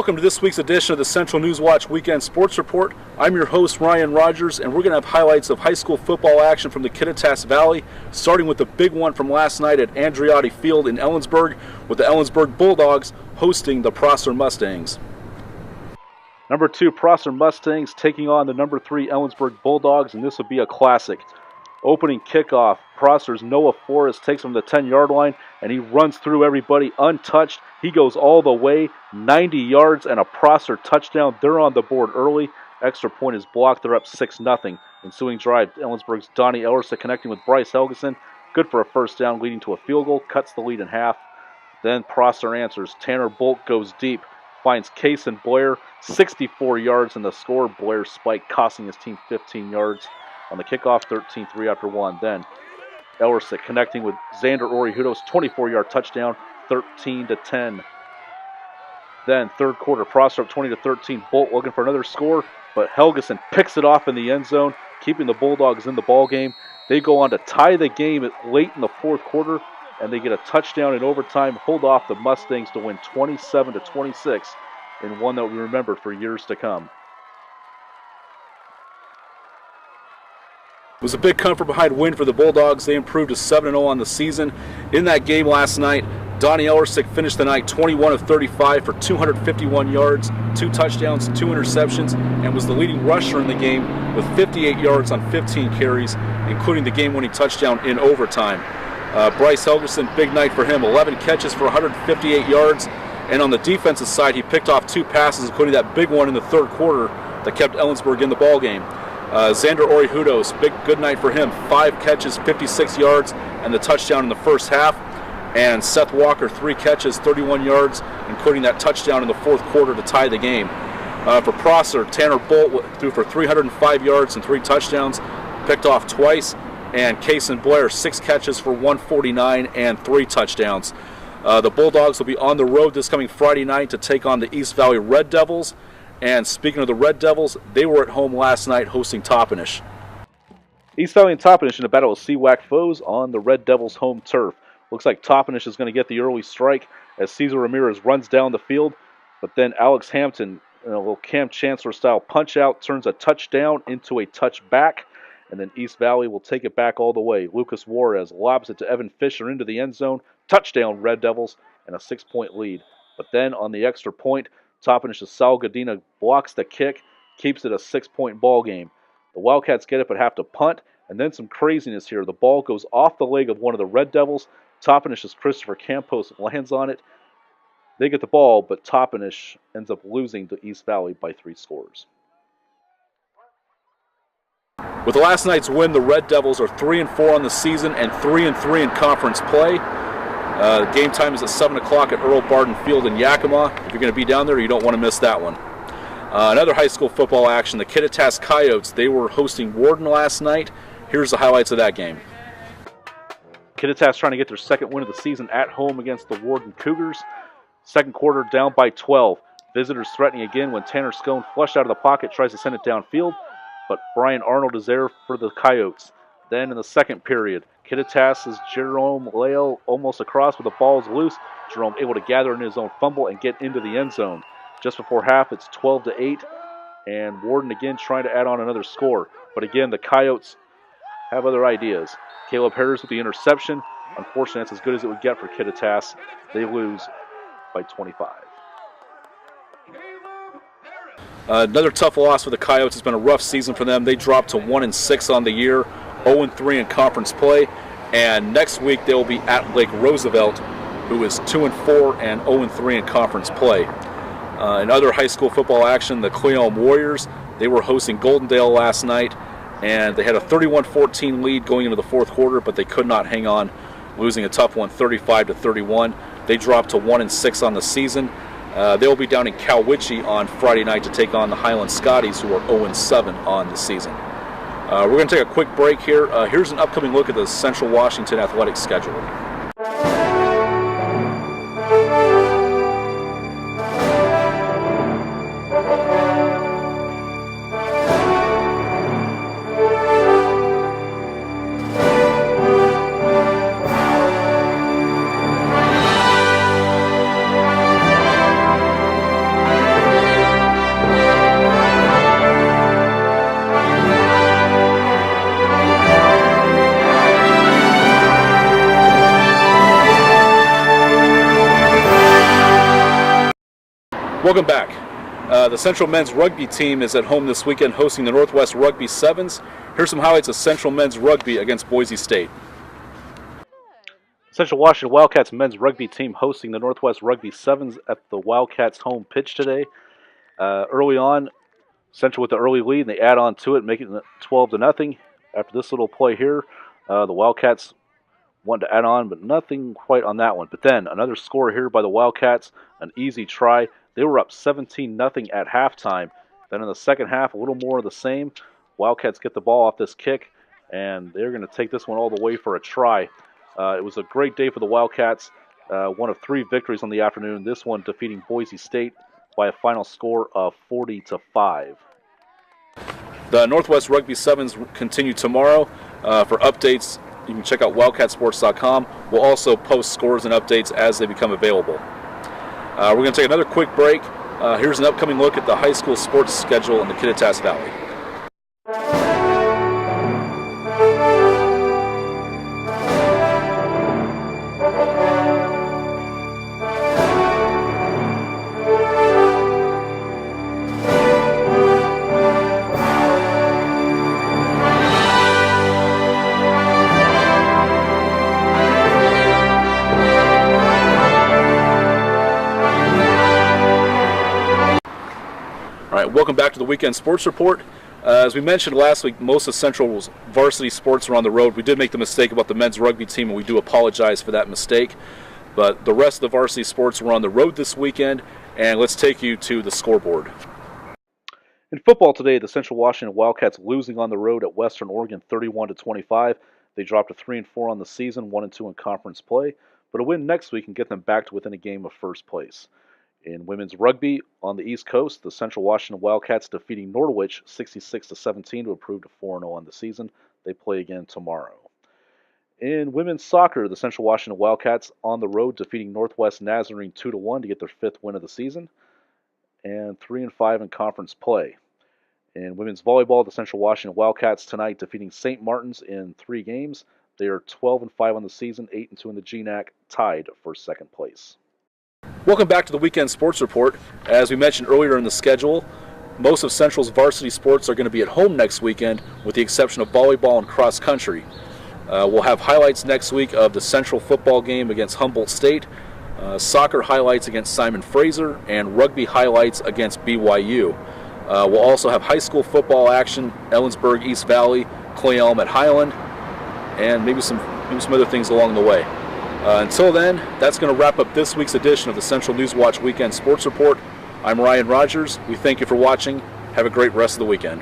Welcome to this week's edition of the Central NewsWatch Weekend Sports Report. I'm your host, Ryan Rogers, and we're going to have highlights of high school football action from the Kittitas Valley, starting with the big one from last night at Andreotti Field in Ellensburg, with the Ellensburg Bulldogs hosting the Prosser Mustangs. Number 2 Prosser Mustangs taking on the number 3 Ellensburg Bulldogs, and this will be a classic. Opening kickoff, Prosser's Noah Flores takes him to the 10-yard line, and he runs through everybody untouched. He goes all the way, 90 yards, and a Prosser touchdown. They're on the board early. Extra point is blocked. They're up 6-0. Ensuing drive, Ellensburg's Donnie Ellerson connecting with Bryce Helgeson. Good for a first down, leading to a field goal. Cuts the lead in half. Then Prosser answers. Tanner Bolt goes deep. Finds Case and Blair. 64 yards in the score. Blair's spike costing his team 15 yards. On the kickoff, 13-3 after 1. Then Ellerson connecting with Xander Orihudos, 24-yard touchdown, 13-10. Then third quarter, Prosser up 20-13. Bolt looking for another score, but Helgeson picks it off in the end zone, keeping the Bulldogs in the ball game. They go on to tie the game late in the fourth quarter, and they get a touchdown in overtime, hold off the Mustangs to win 27-26 in one that we remember for years to come. It was a big come-from-behind win for the Bulldogs. They improved to 7-0 on the season. In that game last night, Donnie Ellersick finished the night 21 of 35 for 251 yards, 2 touchdowns, 2 interceptions, and was the leading rusher in the game with 58 yards on 15 carries, including the game-winning touchdown in overtime. Bryce Helgeson, big night for him, 11 catches for 158 yards, and on the defensive side, he picked off 2 passes, including that big one in the third quarter that kept Ellensburg in the ballgame. Xander Orihudos, good night for him. 5 catches, 56 yards, and the touchdown in the first half. And Seth Walker, 3 catches, 31 yards, including that touchdown in the fourth quarter to tie the game. For Prosser, Tanner Bolt threw for 305 yards and 3 touchdowns, picked off twice. And Case and Blair, 6 catches for 149 and 3 touchdowns. The Bulldogs will be on the road this coming Friday night to take on the East Valley Red Devils. And speaking of the Red Devils, they were at home last night hosting Toppenish. East Valley and Toppenish in a battle of CWAC foes on the Red Devils' home turf. Looks like Toppenish is going to get the early strike as Cesar Ramirez runs down the field. But then Alex Hampton, in a little Cam Chancellor-style punch-out, turns a touchdown into a touchback. And then East Valley will take it back all the way. Lucas Juarez lobs it to Evan Fisher into the end zone. Touchdown, Red Devils, and a 6-point lead. But then on the extra point, Toppenish's Sal Godina blocks the kick, keeps it a 6-point ball game. The Wildcats get it but have to punt, and then some craziness here. The ball goes off the leg of one of the Red Devils. Toppenish's Christopher Campos lands on it. They get the ball, but Toppenish ends up losing to East Valley by 3 scores. With last night's win, the Red Devils are 3-4 on the season and 3-3 in conference play. Game time is at 7 o'clock at Earl Barden Field in Yakima. If you're going to be down there, you don't want to miss that one. Another high school football action, the Kittitas Coyotes. They were hosting Warden last night. Here's the highlights of that game. Kittitas trying to get their second win of the season at home against the Warden Cougars. Second quarter down by 12. Visitors threatening again when Tanner Scone, flushed out of the pocket, tries to send it downfield. But Brian Arnold is there for the Coyotes. Then in the second period, Kittitas' Jerome Leo almost across, but the ball is loose. Jerome able to gather in his own fumble and get into the end zone. Just before half, it's 12-8, and Warden again trying to add on another score. But again, the Coyotes have other ideas. Caleb Harris with the interception. Unfortunately, that's as good as it would get for Kittitas. They lose by 25. Another tough loss for the Coyotes. It's been a rough season for them. They dropped to 1-6 on the year, 0-3 in conference play, and next week they will be at Lake Roosevelt, who is 2-4 and 0-3 in conference play. In other high school football action, the Cleon Warriors, they were hosting Goldendale last night, and they had a 31-14 lead going into the fourth quarter, but they could not hang on, losing a tough one, 35-31. They dropped to 1-6 on the season. They'll be down in Cowiche on Friday night to take on the Highland Scotties, who are 0-7 on the season. We're going to take a quick break here. Here's an upcoming look at the Central Washington athletics schedule. Welcome back. The Central men's rugby team is at home this weekend hosting the Northwest Rugby Sevens. Here's some highlights of Central men's rugby against Boise State. Central Washington Wildcats men's rugby team hosting the Northwest Rugby Sevens at the Wildcats home pitch today. Early on, Central with the early lead, and they add on to it, making it 12-0. After this little play here, the Wildcats wanted to add on, but nothing quite on that one. But then another score here by the Wildcats, an easy try. They were up 17-0 at halftime. Then in the second half, a little more of the same. Wildcats get the ball off this kick, and they're going to take this one all the way for a try. It was a great day for the Wildcats. One of 3 victories on the afternoon. This one defeating Boise State by a final score of 40-5. The Northwest Rugby Sevens continue tomorrow. For updates, you can check out wildcatsports.com. We'll also post scores and updates as they become available. We're going to take another quick break. Here's an upcoming look at the high school sports schedule in the Kittitas Valley. Welcome back to the Weekend Sports Report. As we mentioned last week, most of Central's varsity sports are on the road. We did make the mistake about the men's rugby team, and we do apologize for that mistake. But the rest of the varsity sports were on the road this weekend, and let's take you to the scoreboard. In football today, the Central Washington Wildcats losing on the road at Western Oregon 31-25. They dropped to 3-4 on the season, 1-2 in conference play. But a win next week can get them back to within a game of first place. In women's rugby on the East Coast, the Central Washington Wildcats defeating Norwich 66-17 to improve to 4-0 on the season. They play again tomorrow. In women's soccer, the Central Washington Wildcats on the road defeating Northwest Nazarene 2-1 to get their 5th win of the season, and 3-5 in conference play. In women's volleyball, the Central Washington Wildcats tonight defeating St. Martin's in 3 games. They are 12-5 on the season, 8-2 in the GNAC, tied for second place. Welcome back to the Weekend Sports Report. As we mentioned earlier in the schedule, most of Central's varsity sports are going to be at home next weekend, with the exception of volleyball and cross country. We'll have highlights next week of the Central football game against Humboldt State, soccer highlights against Simon Fraser, and rugby highlights against BYU. We'll also have high school football action, Ellensburg, East Valley, Clay Elm at Highland, and maybe some other things along the way. Until then, that's going to wrap up this week's edition of the Central NewsWatch Weekend Sports Report. I'm Ryan Rogers. We thank you for watching. Have a great rest of the weekend.